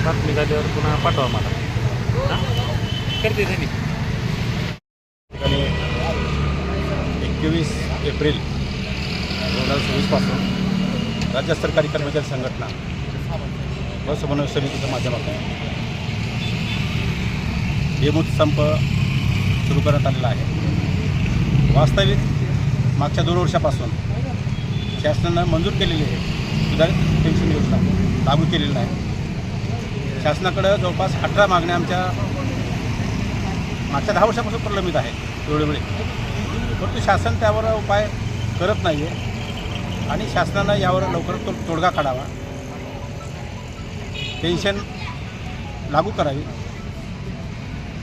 बातमी झाल्यावर पुन्हा पाठवा मला करते त्यांनी. ठिकाणी 21 एप्रिल 2024 पासून राज्य सरकारी कर्मचारी संघटना व समन्वय समितीच्या माध्यमातून बेमुदत संप सुरू करण्यात आलेला आहे. वास्तविक मागच्या 2 वर्षापासून शासनानं मंजूर केलेली आहे सुधारित पेन्शन योजना लागू केलेली नाही. शासनाकडं जवळपास 18 मागण्या आमच्या मागच्या 10 वर्षापासून प्रलंबित आहेत वेळोवेळी, परंतु शासन त्यावर उपाय करत नाही आहे आणि शासनानं यावर लवकर तोडगा काढावा, पेन्शन लागू करावी,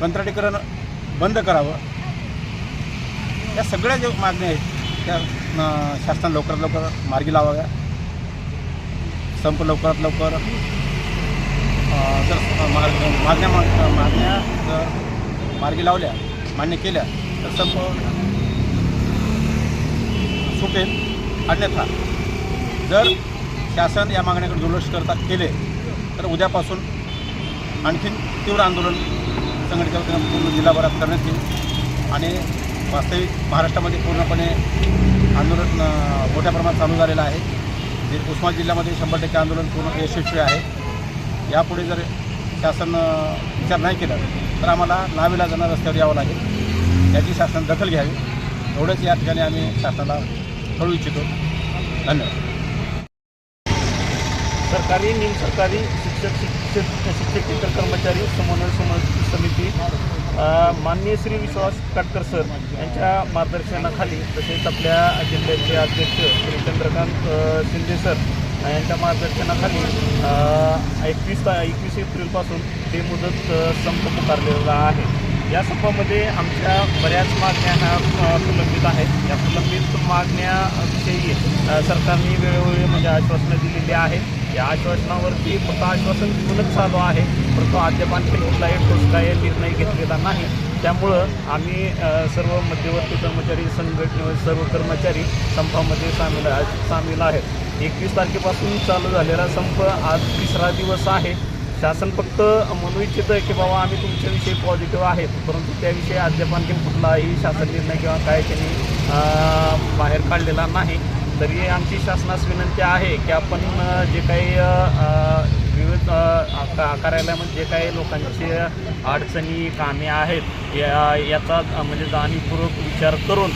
कंत्राटीकरण बंद करावं. या सगळ्या ज्या मागण्या आहेत त्या शासनानं लवकरात लवकर मार्गी लावाव्या. संप लवकरात लवकर जर मागण्या जर मार्गी लावल्या, मान्य केल्या तर संप सुटेल. अन्यथा जर शासन या मागण्याकडे दुर्लक्ष केले तर उद्यापासून आणखीन तीव्र आंदोलन संघटित पूर्ण जिल्हाभरात करण्यात येईल आणि वास्तविक महाराष्ट्रामध्ये पूर्णपणे आंदोलन मोठ्या प्रमाणात चालू झालेलं आहे. उस्मानाबाद जिल्ह्यामध्ये 100% आंदोलन पूर्ण यशस्वी आहे. यापुढे जर शासन विचार नाही केला तर आम्हाला नाविलाजाने रस्त्यावर यावं लागेल. याची शासन दखल घ्यावी एवढंच या ठिकाणी आम्ही शासनाला कळवू इच्छितो. धन्यवाद. सरकारी निमसरकारी शिक्षकेतर कर्मचारी समन्वय समिती माननीय श्री विश्वास काटकर सर यांच्या मार्गदर्शनाखाली, तसेच आपल्या जिल्ह्याचे अध्यक्ष श्री चंद्रकांत शिंदे सर यांच्या मार्गदर्शनाखाली 21 एप्रिलपासून बेमुदत संप पुकारलेला आहे. या संपामध्ये आमच्या बऱ्याच मागण्या ह्या प्रलंबित आहेत. या प्रलंबित मागण्याविषयी सरकारने वेळोवेळी म्हणजे आश्वासनं दिलेली आहेत. या आश्वासनावरती फक्त आश्वासन देऊनच चालू आहे, परंतु अद्याप आणखी कुठलाही ठोस काय निर्णय घेतलेला नाही. त्यामुळं आम्ही सर्व मध्यवर्ती कर्मचारी संघटनेवर सर्व कर्मचारी संपामध्ये सामील आहेत. 21 तारखेपासून चालू झालेला संप आज 3रा दिवस आहे. शासन फक्त म्हणू इच्छितं की बाबा आम्ही तुमच्याविषयी पॉझिटिव्ह आहेत, परंतु त्याविषयी अद्याप आणखी कुठलाही शासन निर्णय किंवा काय त्यांनी बाहेर काढलेला नाही. तरी आमची शासनास विनंती आहे की आपण जे काही विविध कार्यालयामध्ये जे काही लोकांची अडचणी कामे आहेत याचा म्हणजे जाणीवपूर्वक विचार करून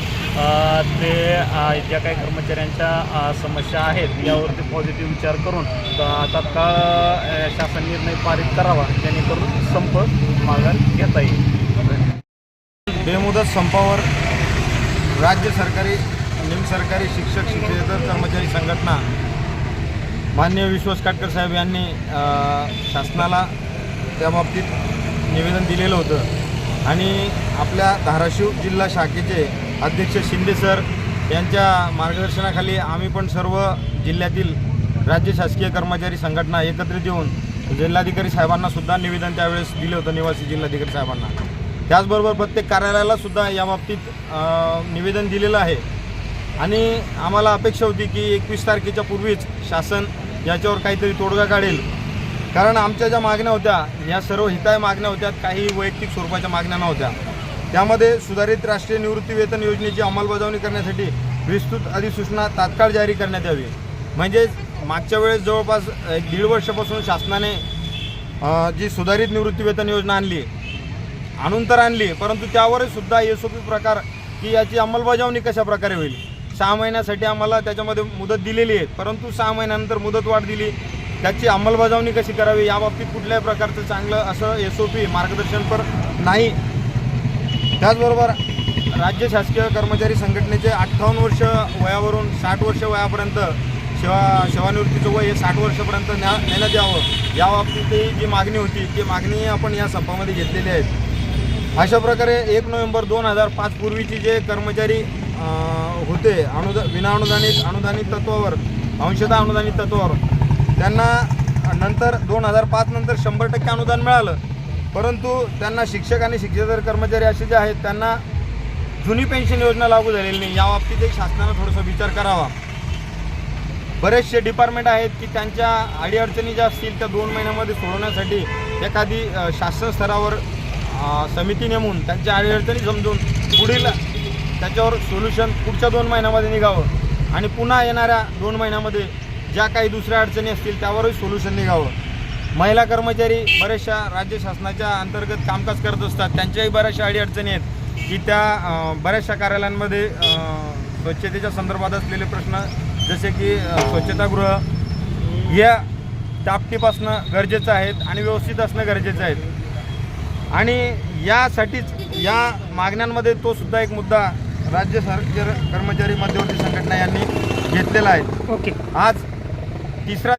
ते ज्या काही कर्मचाऱ्यांच्या समस्या आहेत यावरती पॉझिटिव्ह विचार करून तात्काळ शासन निर्णय पारित करावा, जेणेकरून संप माघार घेता येईल. बेमुदत संपावर राज्य सरकारी निमसरकारी शिक्षकेतर कर्मचारी संघटना माननीय विश्वास काटकर साहेब यांनी शासनाला त्याबाबतीत निवेदन दिलेलं होतं आणि आपल्या धाराशिव जिल्हा शाखेचे अध्यक्ष शिंदे सर यांच्या मार्गदर्शनाखाली आम्ही पण सर्व जिल्ह्यातील राज्य शासकीय कर्मचारी संघटना एकत्रित येऊन जिल्हाधिकारी साहेबांनासुद्धा निवेदन त्यावेळेस दिले होतं, निवासी जिल्हाधिकारी साहेबांना. त्याचबरोबर प्रत्येक कार्यालयालासुद्धा याबाबतीत निवेदन दिलेलं आहे आणि आम्हाला अपेक्षा होती की 21 तारखेच्या पूर्वीच शासन याच्यावर काहीतरी तोडगा काढेल. कारण आमच्या ज्या मागण्या होत्या या सर्व हिताय मागण्या होत्या, काही वैयक्तिक स्वरूपाच्या मागण्या नव्हत्या. त्यामध्ये सुधारित राष्ट्रीय निवृत्ती वेतन योजनेची अंमलबजावणी करण्यासाठी विस्तृत अधिसूचना तात्काळ जारी करण्यात यावी. म्हणजेच मागच्या वेळेस जवळपास 1.5 वर्षापासून शासनाने जी सुधारित निवृत्ती वेतन योजना आणून तर आणली, परंतु त्यावरच सुद्धा SOP प्रकार की याची अंमलबजावणी कशा प्रकारे होईल. 6 महिन्यासाठी आम्हाला त्याच्यामध्ये मुदत दिलेली आहे, परंतु 6 महिन्यानंतर मुदतवाढ दिली, त्याची अंमलबजावणी कशी करावी याबाबतीत कुठल्याही प्रकारचं चांगलं असं SOP मार्गदर्शनपर नाही. त्याचबरोबर राज्य शासकीय कर्मचारी संघटनेचे 58 वर्ष वयावरून 60 वर्ष वयापर्यंत सेवानिवृत्तीचं वय हे 60 वर्षापर्यंत नेण्यात यावं, याबाबतीतही जी मागणी होती ती मागणी आपण या संपामध्ये घेतलेली आहे. अशा प्रकारे 1 नोव्हेंबर 2005 पूर्वीचे जे कर्मचारी होते अनुदानित तत्वावर, अंशतः अनुदानित तत्वावर, त्यांना नंतर 2005 नंतर 100% अनुदान मिळालं, परंतु त्यांना शिक्षक आणि शिक्षकेतर कर्मचारी असे जे आहेत त्यांना जुनी पेन्शन योजना लागू झालेली नाही. याबाबतीतही शासनानं थोडासा विचार करावा. बरेचसे डिपार्टमेंट आहेत की त्यांच्या अडीअडचणी ज्या असतील त्या 2 महिन्यामध्ये सोडवण्यासाठी एखादी शासन स्तरावर समिती नेमून त्यांच्या अडीअडचणी समजून पुढील त्याच्यावर सोल्युशन पुढच्या 2 महिन्यामध्ये निघावं आणि पुन्हा येणाऱ्या 2 महिन्यामध्ये ज्या काही दुसऱ्या अडचणी असतील त्यावरही सोल्युशन निघावं. महिला कर्मचारी बऱ्याचशा राज्य शासनाच्या अंतर्गत कामकाज करत असतात, त्यांच्याही बऱ्याचशा अडीअडचणी आहेत की त्या बऱ्याचशा कार्यालयांमध्ये स्वच्छतेच्या संदर्भात असलेले प्रश्न जसे की स्वच्छतागृह या टापटीप असणं गरजेचं आहेत आणि व्यवस्थित असणं गरजेचं आहे आणि यासाठीच या मागण्यांमध्ये तो सुद्धा एक मुद्दा राज्य सरकारी कर्मचारी मध्यवर्ती संघटना यांनी घेतलेला आहे. ओके. आज तिसरा